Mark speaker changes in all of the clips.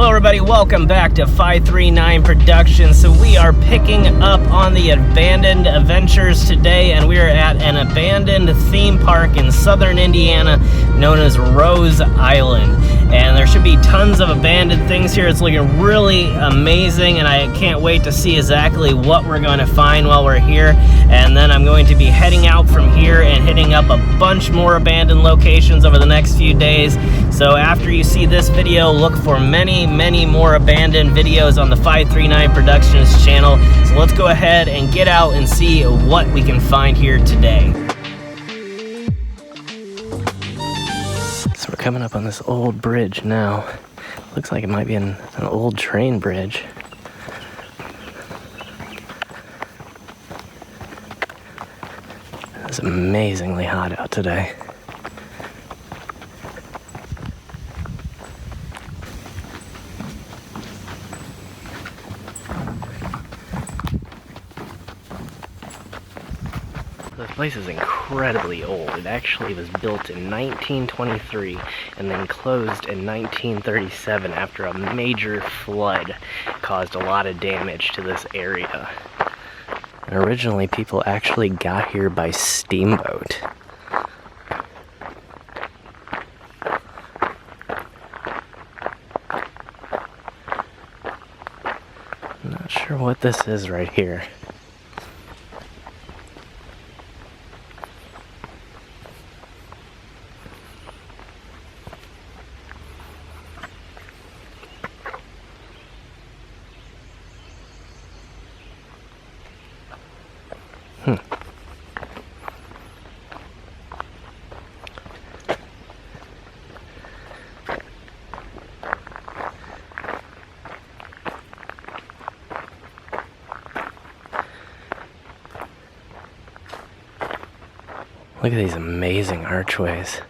Speaker 1: Hello everybody, welcome back to 539 Productions. So we are picking up on the abandoned adventures today, and we are at an abandoned theme park in southern Indiana known as Rose Island. And there should be tons of abandoned things here. It's looking really amazing, and I can't wait to see exactly what we're going to find while we're here. And then I'm going to be heading out from here and hitting up a bunch more abandoned locations over the next few days. So after you see this video, look for many more abandoned videos on the 539 Productions channel. So let's go ahead and get out and see what we can find here today. So we're coming up on this old bridge now. Looks like it might be an old train bridge. It's amazingly hot out today. This place is incredibly old. It actually was built in 1923 and then closed in 1937 after a major flood caused a lot of damage to this area. And originally people actually got here by steamboat. I'm not sure what this is right here. Look at these amazing archways.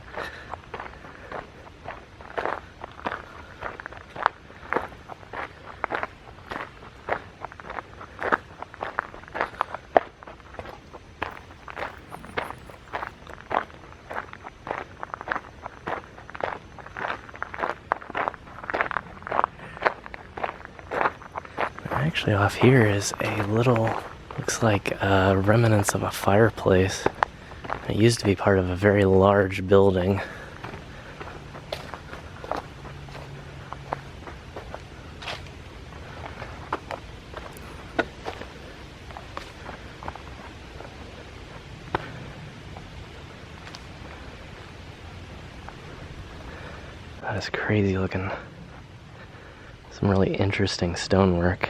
Speaker 1: Actually, off here is a little, looks like remnants of a fireplace. It used to be part of a very large building. That is crazy looking. Some really interesting stonework.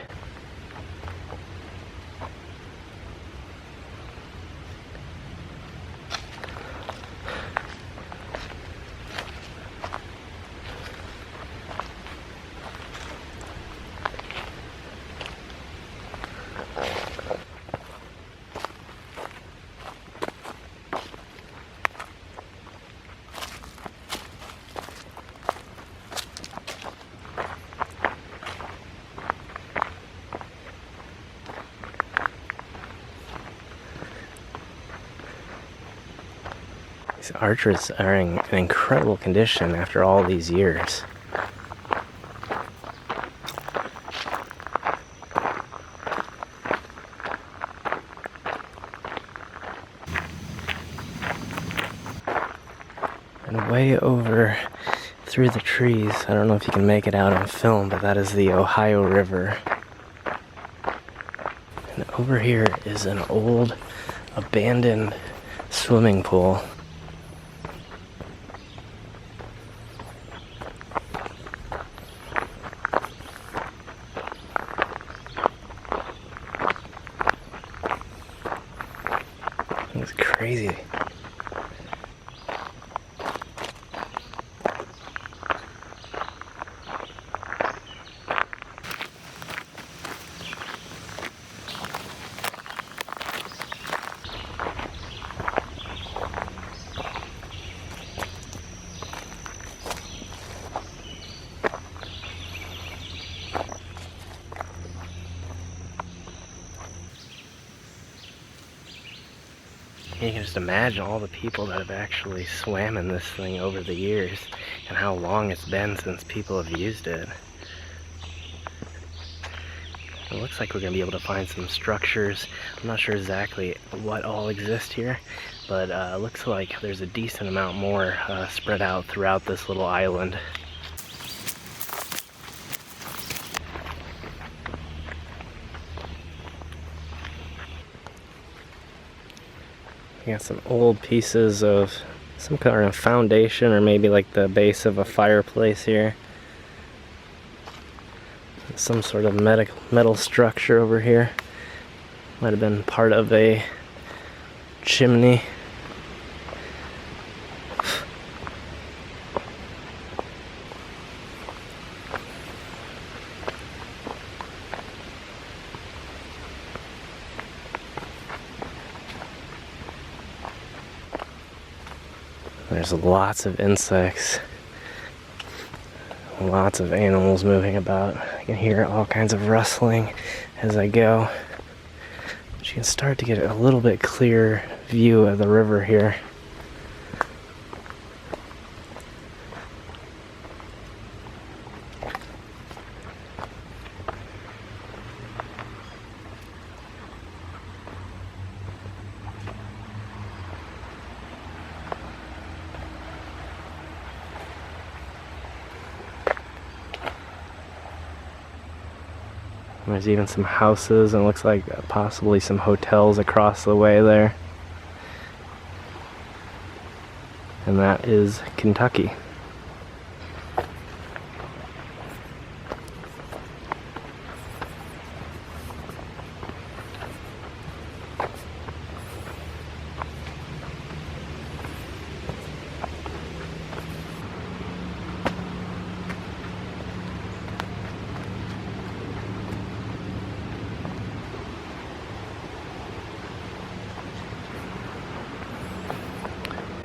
Speaker 1: These arches are in an incredible condition after all these years. And way over through the trees, I don't know if you can make it out on film, but that is the Ohio River. And over here is an old abandoned swimming pool. It's crazy. You can just imagine all the people that have actually swam in this thing over the years and how long it's been since people have used it. It looks like we're gonna be able to find some structures. I'm not sure exactly what all exist here, but it looks like there's a decent amount more spread out throughout this little island. You got some old pieces of some kind of foundation, or maybe like the base of a fireplace here. Some sort of metal structure over here. Might have been part of a chimney. There's lots of insects, lots of animals moving about. I can hear all kinds of rustling as I go. But you can start to get a little bit clearer view of the river here. There's even some houses, and it looks like possibly some hotels across the way there. And that is Kentucky.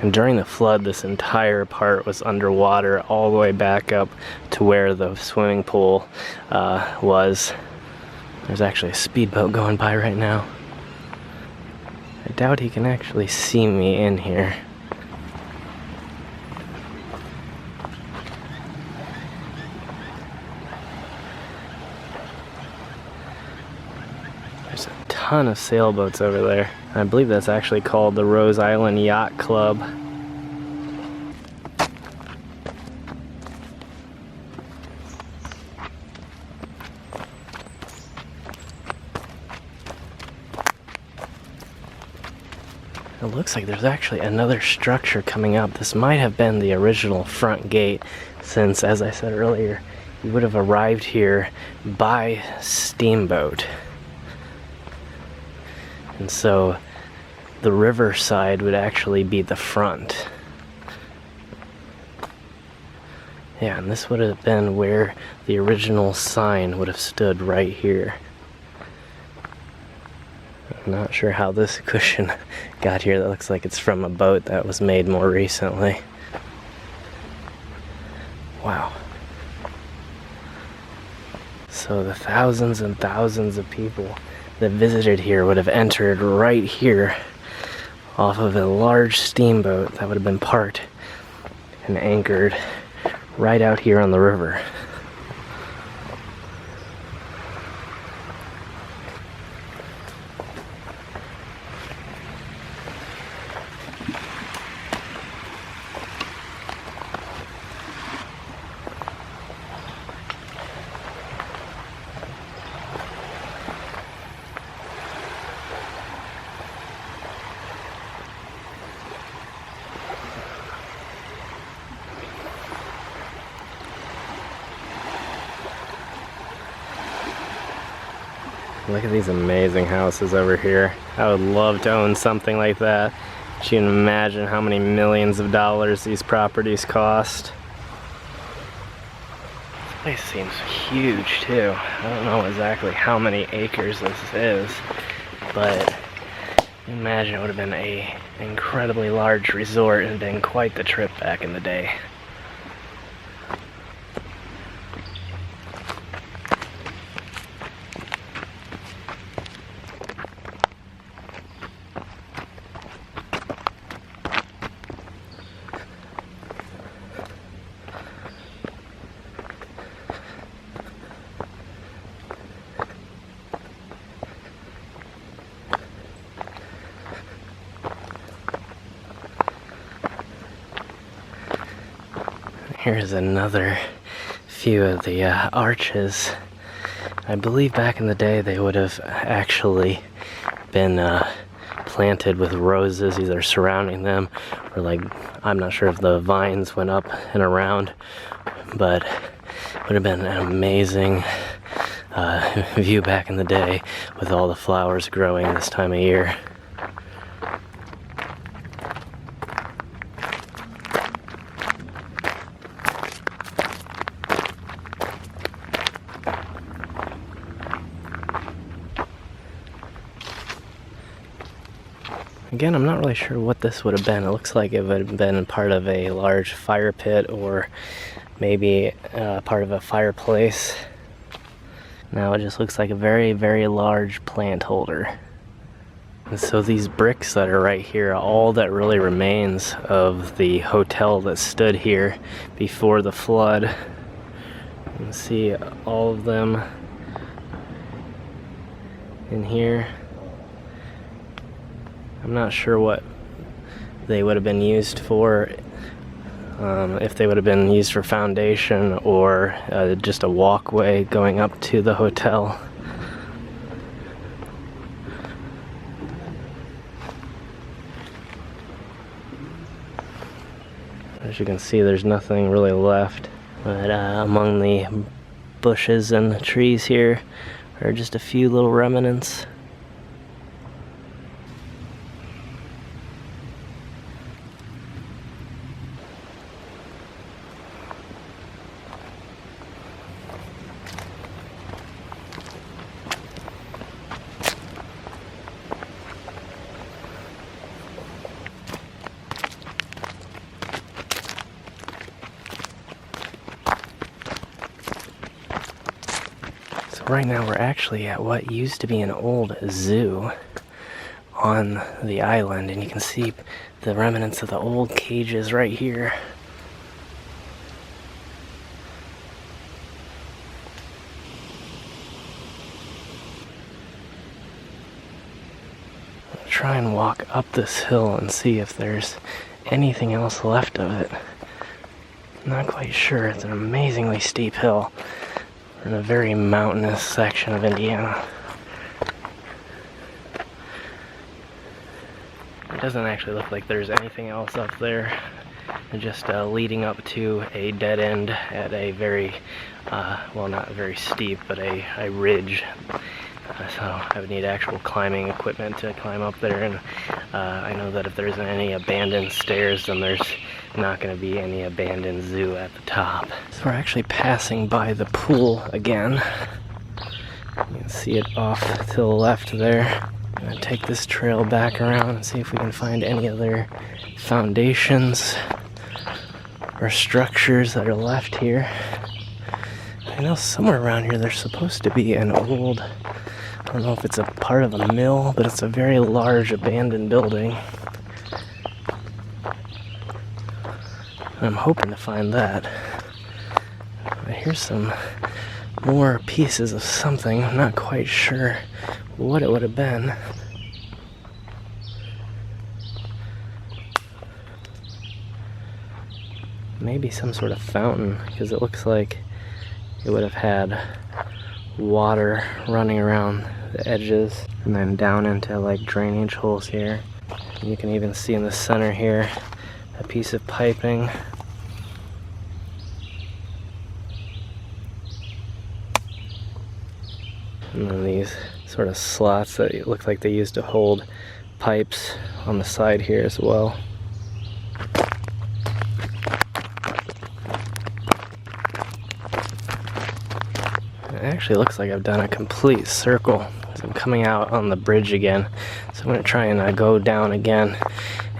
Speaker 1: And during the flood, this entire part was underwater all the way back up to where the swimming pool was. There's actually a speedboat going by right now. I doubt he can actually see me in here. There's a ton of sailboats over there. I believe that's actually called the Rose Island Yacht Club. It looks like there's actually another structure coming up. This might have been the original front gate, since, as I said earlier, you would have arrived here by steamboat. And so the river side would actually be the front. Yeah, and this would have been where the original sign would have stood, right here. I'm not sure how this cushion got here. That looks like it's from a boat that was made more recently. Wow. So the thousands and thousands of people that visited here would have entered right here off of a large steamboat that would have been parked and anchored right out here on the river. Look at these amazing houses over here. I would love to own something like that. You can imagine how many millions of dollars these properties cost. This place seems huge too. I don't know exactly how many acres this is, but imagine it would have been an incredibly large resort and been quite the trip back in the day. here's another few of the arches. I believe back in the day they would have actually been planted with roses either surrounding them or, like, I'm not sure if the vines went up and around, but it would have been an amazing view back in the day with all the flowers growing this time of year. Again, I'm not really sure what this would have been. It looks like it would have been part of a large fire pit or maybe part of a fireplace. Now it just looks like a very, very large plant holder. And so these bricks that are right here are all that really remains of the hotel that stood here before the flood. You can see all of them in here. I'm not sure what they would have been used for, if they would have been used for foundation or just a walkway going up to the hotel. As you can see, there's nothing really left, but among the bushes and the trees here are just a few little remnants. Right now we're actually at what used to be an old zoo on the island, and you can see the remnants of the old cages right here. I'll try and walk up this hill and see if there's anything else left of it. I'm not quite sure. It's an amazingly steep hill. We're in a very mountainous section of Indiana. It doesn't actually look like there's anything else up there. Just leading up to a dead end at a very, well, not very steep, but a ridge. So I would need actual climbing equipment to climb up there, and I know that if there isn't any abandoned stairs, then there's not going to be any abandoned zoo at the top. So we're actually passing by the pool again. You can see it off to the left there. I'm going to take this trail back around and see if we can find any other foundations or structures that are left here. I know somewhere around here there's supposed to be an old, I don't know if it's a part of a mill, but it's a very large abandoned building. I'm hoping to find that. Here's some more pieces of something. I'm not quite sure what it would have been. Maybe some sort of fountain, because it looks like it would have had water running around the edges and then down into like drainage holes here. And you can even see in the center here a piece of piping. And then these sort of slots that look like they used to hold pipes on the side here as well. It actually looks like I've done a complete circle. So I'm coming out on the bridge again. So I'm going to try and go down again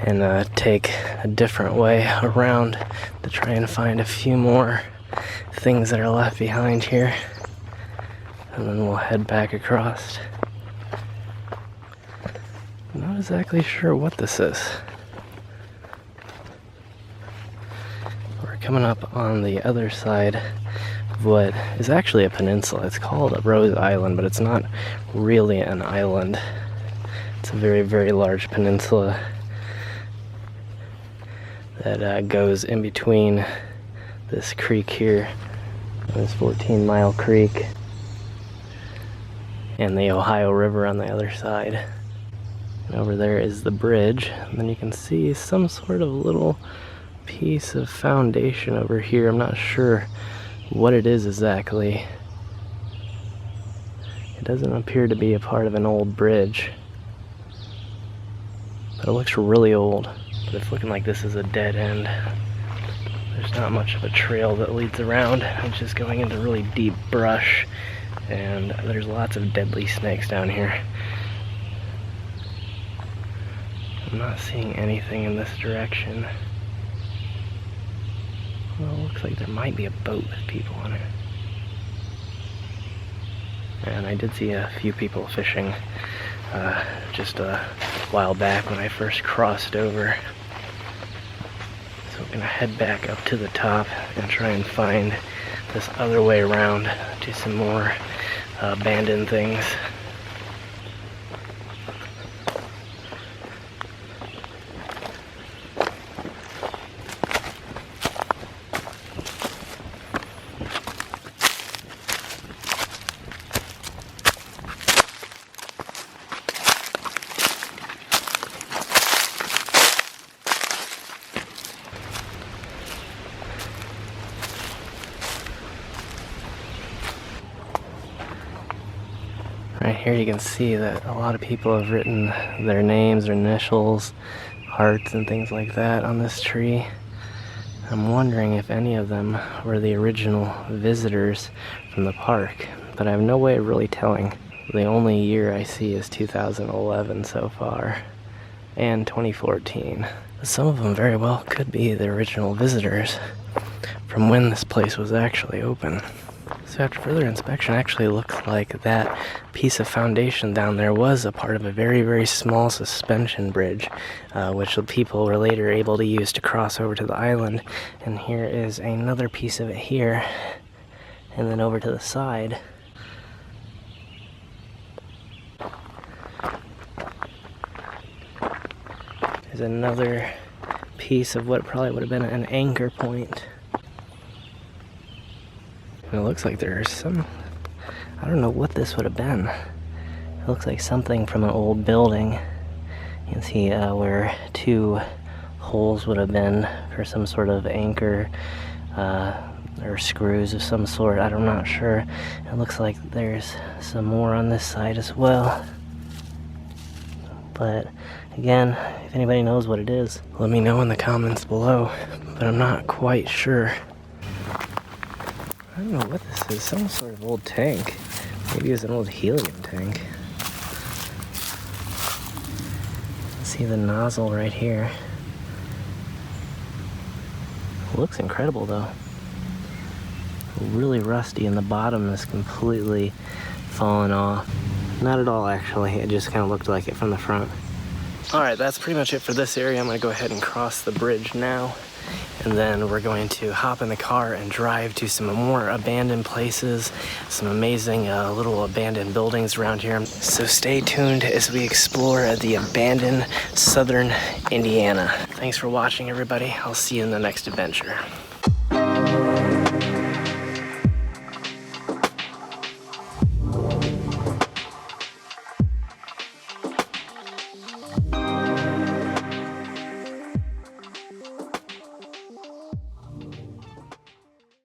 Speaker 1: and take a different way around to try and find a few more things that are left behind here. And then we'll head back across. I'm not exactly sure what this is. We're coming up on the other side of what is actually a peninsula. It's called Rose Island, but it's not really an island. It's a very, very large peninsula that goes in between this creek here, this 14-mile creek, and the Ohio River on the other side. And over there is the bridge, and then you can see some sort of little piece of foundation over here. I'm not sure what it is exactly. It doesn't appear to be a part of an old bridge, but it looks really old. But it's looking like this is a dead end. There's not much of a trail that leads around. It's just going into really deep brush, and there's lots of deadly snakes down here. I'm not seeing anything in this direction. Well, it looks like there might be a boat with people on it. And I did see a few people fishing just a while back when I first crossed over. So I'm gonna head back up to the top and try and find this other way around to some more abandoned things. Right here you can see that a lot of people have written their names or initials, hearts and things like that on this tree. I'm wondering if any of them were the original visitors from the park, but I have no way of really telling. The only year I see is 2011 so far, and 2014. Some of them very well could be the original visitors from when this place was actually open. So after further inspection, it actually looks like that piece of foundation down there was a part of a very, very small suspension bridge, which the people were later able to use to cross over to the island. And here is another piece of it here, and then over to the side. There's another piece of what probably would have been an anchor point. It looks like there's some, I don't know what this would have been. It looks like something from an old building. You can see where two holes would have been for some sort of anchor or screws of some sort. I'm not sure. It looks like there's some more on this side as well. But again, if anybody knows what it is, let me know in the comments below. But I'm not quite sure. I don't know what this is, some sort of old tank. Maybe it's an old helium tank. See the nozzle right here. It looks incredible though. Really rusty, and the bottom is completely fallen off. Not at all actually, it just kind of looked like it from the front. Alright, that's pretty much it for this area. I'm going to go ahead and cross the bridge now. And then we're going to hop in the car and drive to some more abandoned places, some amazing little abandoned buildings around here. So stay tuned as we explore the abandoned southern Indiana. Thanks for watching, everybody. I'll see you in the next adventure.